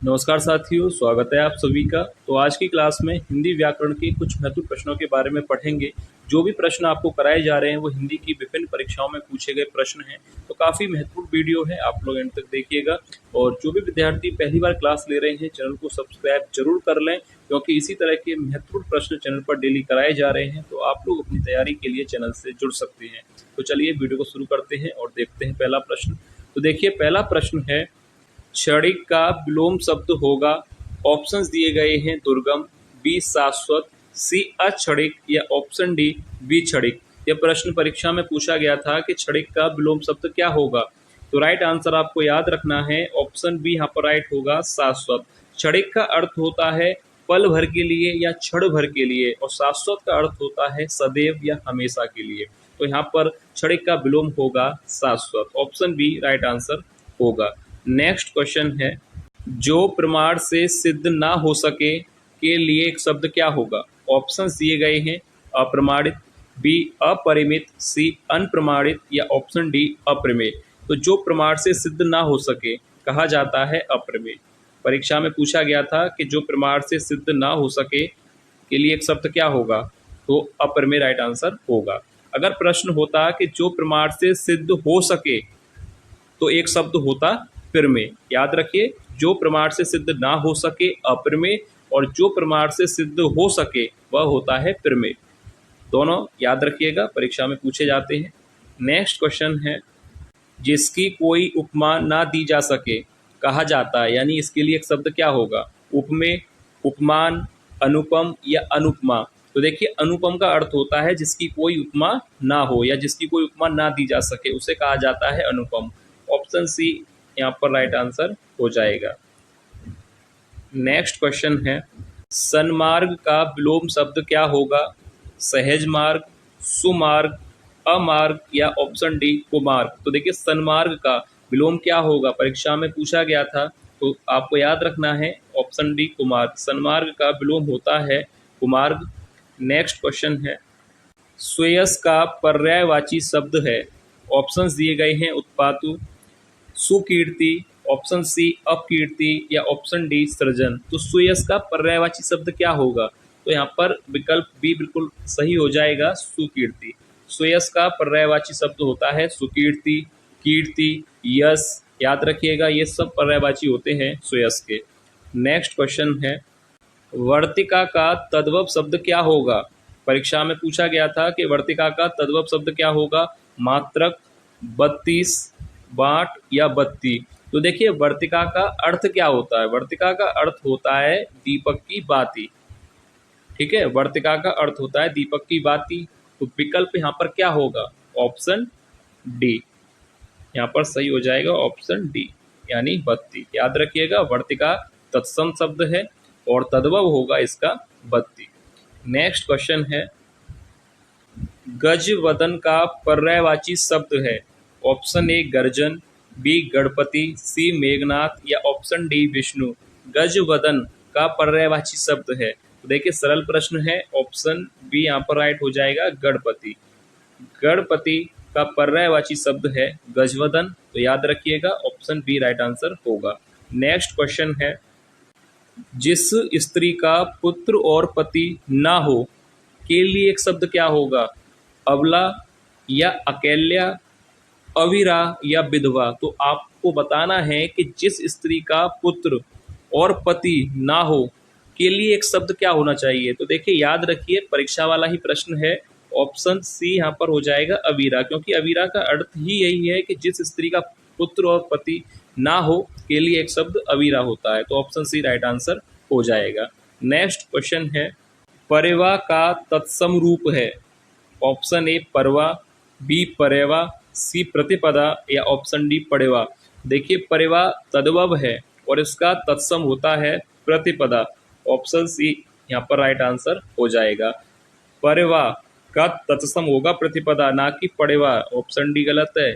नमस्कार साथियों, स्वागत है आप सभी का। तो आज की क्लास में हिंदी व्याकरण के कुछ महत्वपूर्ण प्रश्नों के बारे में पढ़ेंगे। जो भी प्रश्न आपको कराए जा रहे हैं वो हिंदी की विभिन्न परीक्षाओं में पूछे गए प्रश्न हैं। तो काफ़ी महत्वपूर्ण वीडियो है, आप लोग एंड तक देखिएगा। और जो भी विद्यार्थी पहली बार क्लास ले रहे हैं, चैनल को सब्सक्राइब जरूर कर लें, क्योंकि इसी तरह के महत्वपूर्ण प्रश्न चैनल पर डेली कराए जा रहे हैं। तो आप लोग अपनी तैयारी के लिए चैनल से जुड़ सकते हैं। तो चलिए वीडियो को शुरू करते हैं और देखते हैं पहला प्रश्न। तो देखिए, पहला प्रश्न है, क्षणिक का विलोम शब्द होगा। ऑप्शंस दिए गए हैं, दुर्गम, बी शाश्वत, सी अक्षणिक या ऑप्शन डी विक्षणिक। यह प्रश्न परीक्षा में पूछा गया था कि क्षणिक का विलोम शब्द क्या होगा। तो राइट आंसर आपको याद रखना है, ऑप्शन बी यहाँ पर राइट होगा, शाश्वत। क्षणिक का अर्थ होता है पल भर के लिए या क्षण भर के लिए, और शाश्वत का अर्थ होता है सदैव या हमेशा के लिए। तो यहाँ पर क्षणिक का विलोम होगा शाश्वत, ऑप्शन बी राइट आंसर होगा। नेक्स्ट क्वेश्चन है, जो प्रमाण से सिद्ध ना हो सके के लिए एक शब्द क्या होगा। ऑप्शंस दिए गए हैं, अप्रमाणित, बी अपरिमित, सी अनप्रमाणित या ऑप्शन डी अप्रमेय। तो जो प्रमाण से सिद्ध ना हो सके कहा जाता है अप्रमेय। परीक्षा में पूछा गया था कि जो प्रमाण से सिद्ध ना हो सके के लिए एक शब्द क्या होगा, तो अप्रमेय राइट आंसर होगा। अगर प्रश्न होता कि जो प्रमाण से सिद्ध हो सके, तो एक शब्द होता प्रमेय। याद रखिए, जो प्रमाण से सिद्ध ना हो सके अप्रमेय, और जो प्रमाण से सिद्ध हो सके वह होता है प्रमेय। दोनों याद रखिएगा, परीक्षा में पूछे जाते हैं। नेक्स्ट क्वेश्चन है, जिसकी कोई उपमा ना दी जा सके कहा जाता है, यानी इसके लिए एक शब्द क्या होगा, उपमेय, उपमान, अनुपम या अनुपमा। तो देखिए, अनुपम का अर्थ होता है जिसकी कोई उपमा ना हो या जिसकी कोई उपमा ना दी जा सके, उसे कहा जाता है अनुपम। ऑप्शन सी यहाँ पर राइट आंसर हो जाएगा। नेक्स्ट क्वेश्चन है, सन्मार्ग का विलोम शब्द क्या होगा। सहज मार्ग, सुमार्ग, अमार्ग या ऑप्शन डी कुमार्ग। तो देखिए, सन्मार्ग का विलोम क्या होगा, परीक्षा में पूछा गया था, तो आपको याद रखना है ऑप्शन डी कुमार्ग। सन्मार्ग का विलोम होता है कुमार्ग। नेक्स्ट क्वेश्चन है, श्रेयस का पर्यायवाची शब्द है। ऑप्शंस दिए गए हैं, उत्पातु, सुकीर्ति, ऑप्शन सी अपकीर्ति या ऑप्शन डी सृजन। तो श्रेयस का पर्यायवाची शब्द क्या होगा, तो यहाँ पर विकल्प बी बिल्कुल सही हो जाएगा, सुकीर्ति। श्रेयस का पर्यायवाची शब्द होता है सुकीर्ति, कीर्ति, यश। याद रखिएगा, ये सब पर्यायवाची होते हैं श्रेयस के। नेक्स्ट क्वेश्चन है, वर्तिका का तद्भव शब्द क्या होगा। परीक्षा में पूछा गया था कि वर्तिका का तद्भव शब्द क्या होगा, मात्रक, 32, बाट या बत्ती। तो देखिए, वर्तिका का अर्थ क्या होता है, वर्तिका का अर्थ होता है दीपक की बाती। ठीक है, वर्तिका का अर्थ होता है दीपक की बाती। तो विकल्प यहाँ पर क्या होगा, ऑप्शन डी यहाँ पर सही हो जाएगा, ऑप्शन डी यानी बत्ती। याद रखिएगा, वर्तिका तत्सम शब्द है और तद्भव होगा इसका बत्ती। नेक्स्ट क्वेश्चन है, गजवदन का पर्यायवाची शब्द है। ऑप्शन ए गर्जन, बी गणपति, सी मेघनाथ या ऑप्शन डी विष्णु। गजवदन का पर्यायवाची शब्द है। तो देखिए, सरल प्रश्न है, ऑप्शन बी यहाँ पर राइट हो जाएगा, गणपति। गणपति का पर्यायवाची शब्द है गजवदन। तो याद रखिएगा, ऑप्शन बी राइट आंसर होगा। नेक्स्ट क्वेश्चन है, जिस स्त्री का पुत्र और पति ना हो के लिए एक शब्द क्या होगा, अबला या अकेल्या, अविरा या विधवा। तो आपको बताना है कि जिस स्त्री का पुत्र और पति ना हो के लिए एक शब्द क्या होना चाहिए। तो देखिए, याद रखिए, परीक्षा वाला ही प्रश्न है, ऑप्शन सी यहाँ पर हो जाएगा, अविरा। क्योंकि अविरा का अर्थ ही यही है कि जिस स्त्री का पुत्र और पति ना हो के लिए एक शब्द अविरा होता है। तो ऑप्शन सी राइट आंसर हो जाएगा। नेक्स्ट क्वेश्चन है, परेवा का तत्सम रूप है। ऑप्शन ए परवा, बी परेवा, सी प्रतिपदा या ऑप्शन डी पड़ेवा। देखिए, परेवा तद्भव है और इसका तत्सम होता है प्रतिपदा। ऑप्शन सी यहाँ पर राइट आंसर हो जाएगा। परेवा का तत्सम होगा प्रतिपदा, ना कि पड़ेवा। ऑप्शन डी गलत है।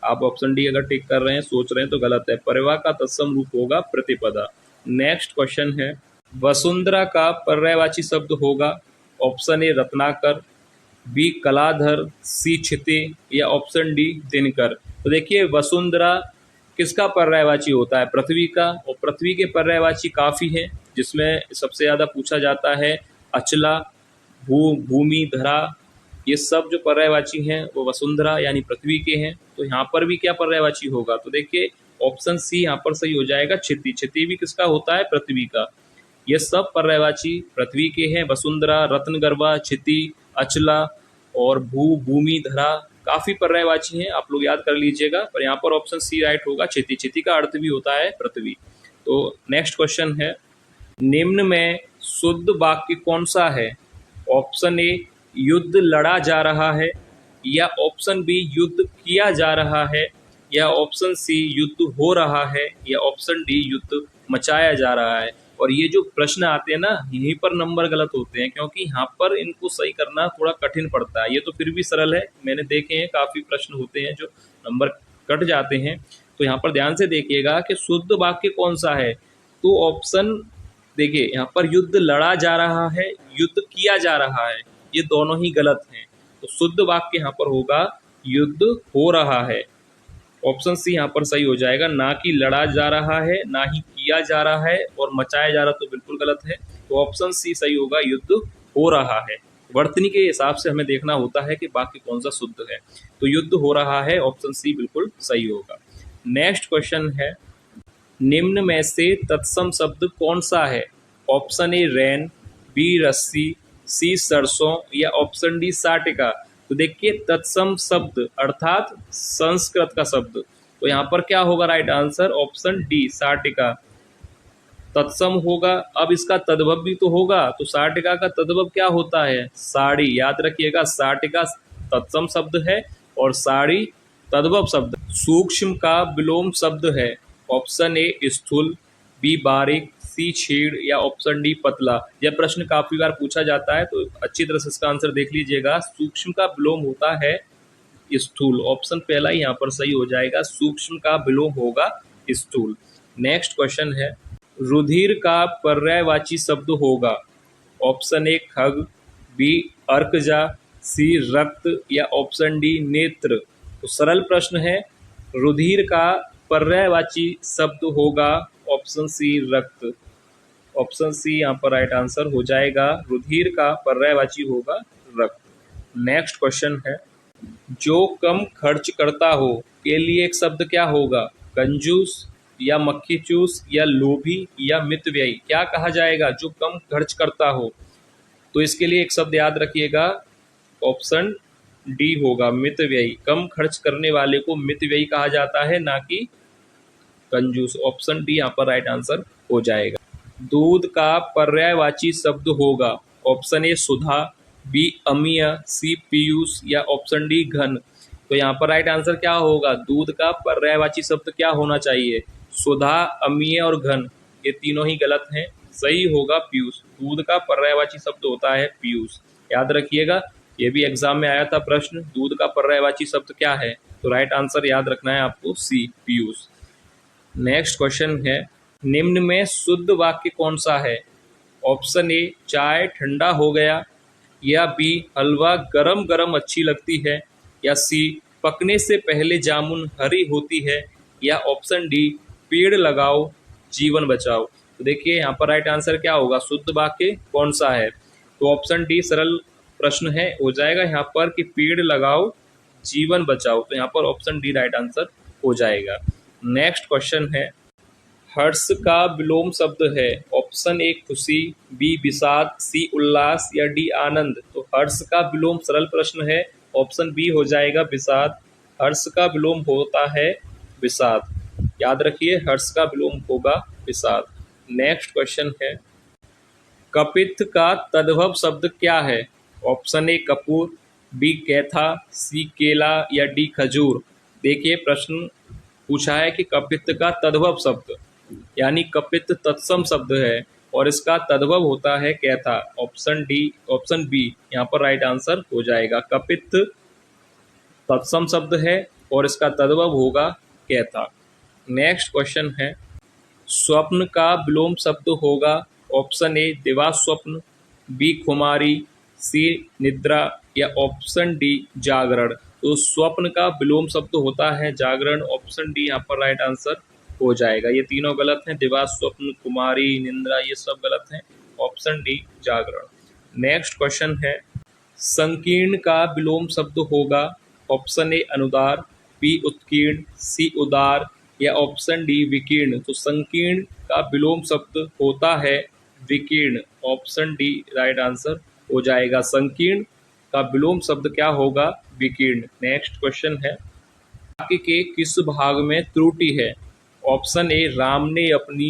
आप ऑप्शन डी अगर टिक कर रहे हैं, सोच रहे हैं, तो गलत है। परेवा का तत्सम रूप होगा प्रतिपदा। नेक्स्ट क्वेश्चन है, वसुंधरा का पर्यायवाची शब्द होगा। Option A Ratnakar, B Kaladhar, सी क्षिति या ऑप्शन डी दिनकर। तो देखिए, वसुंधरा किसका पर्यायवाची होता है? पृथ्वी का। और पृथ्वी के पर्यायवाची काफ़ी हैं, जिसमें सबसे ज़्यादा पूछा जाता है अचला, भूमि, धरा। ये सब जो पर्यायवाची हैं वो वसुंधरा यानी पृथ्वी के हैं। तो यहाँ पर भी क्या पर्यायवाची होगा? तो देखिए ऑप्शन सी यहाँ पर सही हो जाएगा, क्षिति। क्षिति भी किसका होता है? पृथ्वी का। ये सब पर्यायवाची पृथ्वी के हैं। वसुंधरा, रत्नगर्भा, क्षिति, अचला और भूमि, धरा काफ़ी पर्यायवाची हैं, आप लोग याद कर लीजिएगा। पर यहाँ पर ऑप्शन सी राइट होगा, क्षिति। क्षिति का अर्थ भी होता है पृथ्वी। तो नेक्स्ट क्वेश्चन है, निम्न में शुद्ध वाक्य कौन सा है? ऑप्शन ए युद्ध लड़ा जा रहा है, या ऑप्शन बी युद्ध किया जा रहा है, या ऑप्शन सी युद्ध हो रहा है, या ऑप्शन डी युद्ध मचाया जा रहा है। और ये जो प्रश्न आते हैं ना, यहीं पर नंबर गलत होते हैं, क्योंकि यहाँ पर इनको सही करना थोड़ा कठिन पड़ता है। ये तो फिर भी सरल है, मैंने देखे हैं काफ़ी प्रश्न होते हैं जो नंबर कट जाते हैं। तो यहाँ पर ध्यान से देखिएगा कि शुद्ध वाक्य कौन सा है। तो ऑप्शन देखिए, यहाँ पर युद्ध लड़ा जा रहा है, युद्ध किया जा रहा है, ये दोनों ही गलत हैं। तो शुद्ध वाक्य यहाँ पर होगा युद्ध हो रहा है। ऑप्शन सी यहाँ पर सही हो जाएगा, ना कि लड़ा जा रहा है, ना ही किया जा रहा है, और मचाया जा रहा तो बिल्कुल गलत है। तो ऑप्शन सी सही होगा, युद्ध हो रहा है। वर्तनी के हिसाब से हमें देखना होता है कि वाक्य कौन सा शुद्ध है। तो युद्ध हो रहा है, ऑप्शन सी बिल्कुल सही होगा। नेक्स्ट क्वेश्चन है, निम्न में से तत्सम शब्द कौन सा है? ऑप्शन ए रैन, बी रस्सी, सी सरसों, या ऑप्शन डी साटिका। तो देखिए तत्सम शब्द अर्थात संस्कृत का शब्द, तो यहाँ पर क्या होगा राइट आंसर? ऑप्शन डी साटिका तत्सम होगा। अब इसका तद्भव भी तो होगा, तो साटिका का तद्भव क्या होता है? साड़ी। याद रखिएगा, साटिका तत्सम शब्द है और साड़ी तद्भव शब्द। सूक्ष्म का विलोम शब्द है। ऑप्शन ए स्थूल, बी बारीक, सी छेड़, या ऑप्शन डी पतला। यह प्रश्न काफी बार पूछा जाता है, तो अच्छी तरह से इसका आंसर देख लीजिएगा। सूक्ष्म का विलोम होता है स्थूल। ऑप्शन पहला ही यहाँ पर सही हो जाएगा, सूक्ष्म का विलोम होगा स्थूल। नेक्स्ट क्वेश्चन है, रुधिर का पर्यायवाची शब्द होगा। ऑप्शन ए खग, बी अर्कजा, सी रक्त, या ऑप्शन डी नेत्र। तो सरल प्रश्न है, रुधिर का पर्यायवाची शब्द होगा ऑप्शन सी रक्त। ऑप्शन सी यहाँ पर राइट आंसर हो जाएगा, रुधिर का पर्यायवाची होगा रक्त। नेक्स्ट क्वेश्चन है, जो कम खर्च करता हो के लिए एक शब्द क्या होगा? कंजूस, या मक्खी चूस, या लोभी, या मितव्ययी। क्या कहा जाएगा? जो कम खर्च करता हो। तो इसके लिए एक शब्द याद रखिएगा, ऑप्शन डी होगा मितव्ययी। कम खर्च करने वाले को मितव्ययी कहा जाता है, ना कि कंजूस। ऑप्शन डी यहाँ पर राइट आंसर हो जाएगा। दूध का पर्यायवाची शब्द होगा। ऑप्शन ए सुधा, बी अमीय, सी पीयूष, या ऑप्शन डी घन। तो यहाँ पर राइट आंसर क्या होगा? दूध का पर्यायवाची शब्द क्या होना चाहिए? सुधा, अमीय और घन। ये तीनों ही गलत हैं, सही होगा पीयूष। दूध का पर्यायवाची शब्द होता है पीयूष। याद रखिएगा, ये भी एग्जाम में आया था प्रश्न, दूध का पर्यायवाची शब्द क्या है? तो राइट आंसर याद रखना है आपको, सी पीयूष। नेक्स्ट क्वेश्चन है, निम्न में शुद्ध वाक्य कौन सा है? ऑप्शन ए चाय ठंडा हो गया, या बी हलवा गरम गरम अच्छी लगती है, या सी पकने से पहले जामुन हरी होती है, या ऑप्शन डी पेड़ लगाओ जीवन बचाओ। तो देखिए यहाँ पर राइट आंसर क्या होगा? शुद्ध वाक्य कौन सा है? तो ऑप्शन डी सरल प्रश्न है, हो जाएगा यहाँ पर कि पेड़ लगाओ जीवन बचाओ। तो यहाँ पर ऑप्शन डी राइट आंसर हो जाएगा। नेक्स्ट क्वेश्चन है, हर्ष का विलोम शब्द है। ऑप्शन ए खुशी, बी विषाद, सी उल्लास, या डी आनंद। तो हर्ष का विलोम सरल प्रश्न है, ऑप्शन बी हो जाएगा विषाद। हर्ष का विलोम होता है विषाद। याद रखिए, हर्ष का विलोम होगा विषाद। नेक्स्ट क्वेश्चन है, कपित्थ का तद्भव शब्द क्या है? ऑप्शन ए कपूर, बी कैथा, सी केला, या डी खजूर। देखिए प्रश्न पूछा है कि कपित्थ का तद्भव शब्द, यानी कपित्थ तत्सम शब्द है और इसका तद्भव होता है कैथा। ऑप्शन बी यहाँ पर राइट आंसर हो जाएगा। कपित्थ तत्सम शब्द है और इसका तद्भव होगा कैथा। नेक्स्ट क्वेश्चन है, स्वप्न का विलोम शब्द होगा। ऑप्शन ए दिवास्वप्न, बी खुमारी, सी निद्रा, या ऑप्शन डी जागरण। तो स्वप्न का विलोम शब्द होता है जागरण। ऑप्शन डी यहाँ पर राइट आंसर हो जाएगा। ये तीनों गलत हैं, दिवा, स्वप्न, कुमारी, निंद्रा, ये सब गलत हैं। ऑप्शन डी जागरण। नेक्स्ट क्वेश्चन है, संकीर्ण का विलोम शब्द होगा। ऑप्शन ए अनुदार, बी उत्कीर्ण, सी उदार या ऑप्शन डी विकीर्ण। तो संकीर्ण का विलोम शब्द होता है विकीर्ण। ऑप्शन डी राइट आंसर हो जाएगा। संकीर्ण का विलोम शब्द क्या होगा? विकीर्ण। नेक्स्ट क्वेश्चन है, वाक्य के किस भाग में त्रुटि है? ऑप्शन ए राम ने अपनी,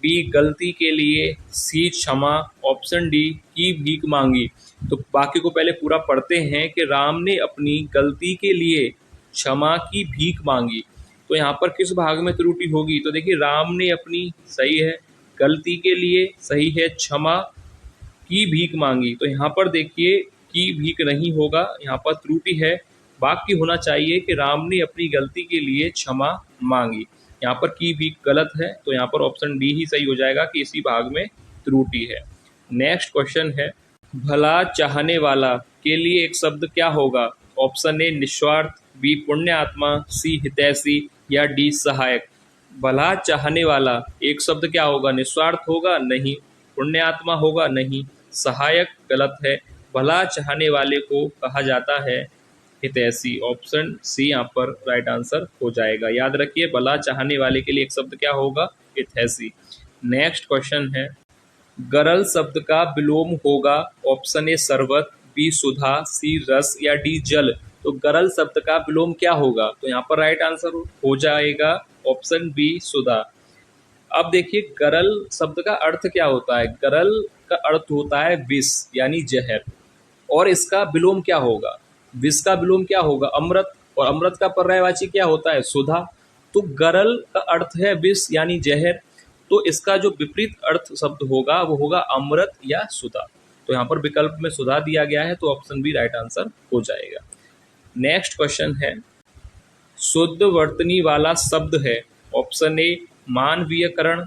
बी गलती के लिए, सी क्षमा, ऑप्शन डी की भीख मांगी। तो वाक्य को पहले पूरा पढ़ते हैं कि राम ने अपनी गलती के लिए क्षमा की भीख मांगी। तो यहाँ पर किस भाग में त्रुटि होगी? तो देखिए, राम ने अपनी सही है, गलती के लिए सही है, क्षमा की भीख मांगी। तो यहाँ पर देखिए की भीख नहीं होगा, यहाँ पर त्रुटि है। वाक्य होना चाहिए कि राम ने अपनी गलती के लिए क्षमा मांगी। यहाँ पर की भीख गलत है, तो यहाँ पर ऑप्शन डी ही सही हो जाएगा कि इसी भाग में त्रुटि है। नेक्स्ट क्वेश्चन है, भला चाहने वाला के लिए एक शब्द क्या होगा? ऑप्शन ए निस्वार्थ, बी पुण्य आत्मा, सी हितैषी या डी सहायक। भला चाहने वाला एक शब्द क्या होगा? निस्वार्थ होगा? नहीं। पुण्य आत्मा होगा? नहीं। सहायक गलत है। भला चाहने वाले को कहा जाता है हितैषी। ऑप्शन सी यहाँ पर राइट आंसर हो जाएगा। याद रखिए, भला चाहने वाले के लिए एक शब्द क्या होगा? हितैषी। नेक्स्ट क्वेश्चन है, गरल शब्द का विलोम होगा। ऑप्शन ए शरबत, बी सुधा, सी रस या डी जल। तो गरल शब्द का विलोम क्या होगा? तो यहाँ पर राइट आंसर हो जाएगा ऑप्शन बी सुधा। अब देखिए, गरल शब्द का अर्थ क्या होता है? गरल का अर्थ होता है विष यानी जहर, और इसका विलोम क्या होगा? विष का विलोम क्या होगा? अमृत, और अमृत का पर्यायवाची क्या होता है? सुधा। तो गरल का अर्थ है विष यानी जहर, तो इसका जो विपरीत अर्थ शब्द होगा वो होगा अमृत या सुधा। तो यहाँ पर विकल्प में सुधा दिया गया है, तो ऑप्शन बी राइट आंसर हो जाएगा। नेक्स्ट क्वेश्चन है, शुद्ध वर्तनी वाला शब्द है। ऑप्शन ए मानवीयकरण,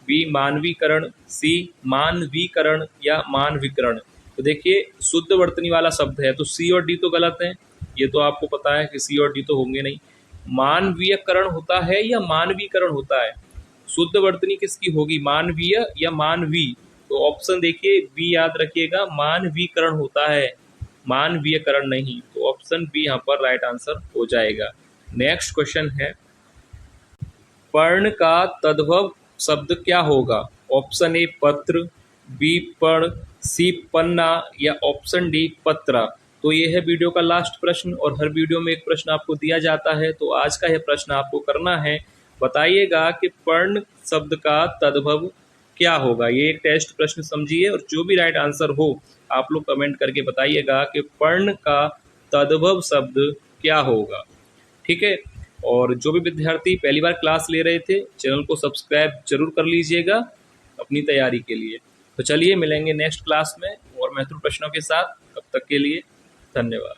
बी मानवीकरण, सी मानवीकरण या मानविकरण। तो देखिए, शुद्ध वर्तनी वाला शब्द है, तो सी और डी तो गलत है, ये तो आपको पता है कि सी और डी तो होंगे नहीं। मानवीयकरण होता है या मानवीकरण होता है? शुद्ध वर्तनी किसकी होगी? मानवीय या मानवी? तो ऑप्शन देखिए बी याद रखिएगा, मानवीकरण होता है, मानवीयकरण नहीं। तो ऑप्शन बी यहाँ पर राइट आंसर हो जाएगा। नेक्स्ट क्वेश्चन है, पर्ण का तद्भव शब्द क्या होगा? ऑप्शन ए पत्र, बी पर्ण, सी पन्ना या ऑप्शन डी पत्रा। तो ये है वीडियो का लास्ट प्रश्न, और हर वीडियो में एक प्रश्न आपको दिया जाता है, तो आज का यह प्रश्न आपको करना है। बताइएगा कि पर्ण शब्द का तद्भव क्या होगा। ये एक टेस्ट प्रश्न समझिए, और जो भी राइट आंसर हो आप लोग कमेंट करके बताइएगा कि पर्ण का तद्भव शब्द क्या होगा। ठीक है, और जो भी विद्यार्थी पहली बार क्लास ले रहे थे, चैनल को सब्सक्राइब जरूर कर लीजिएगा अपनी तैयारी के लिए। तो चलिए मिलेंगे नेक्स्ट क्लास में और महत्वपूर्ण प्रश्नों के साथ। तब तक के लिए धन्यवाद।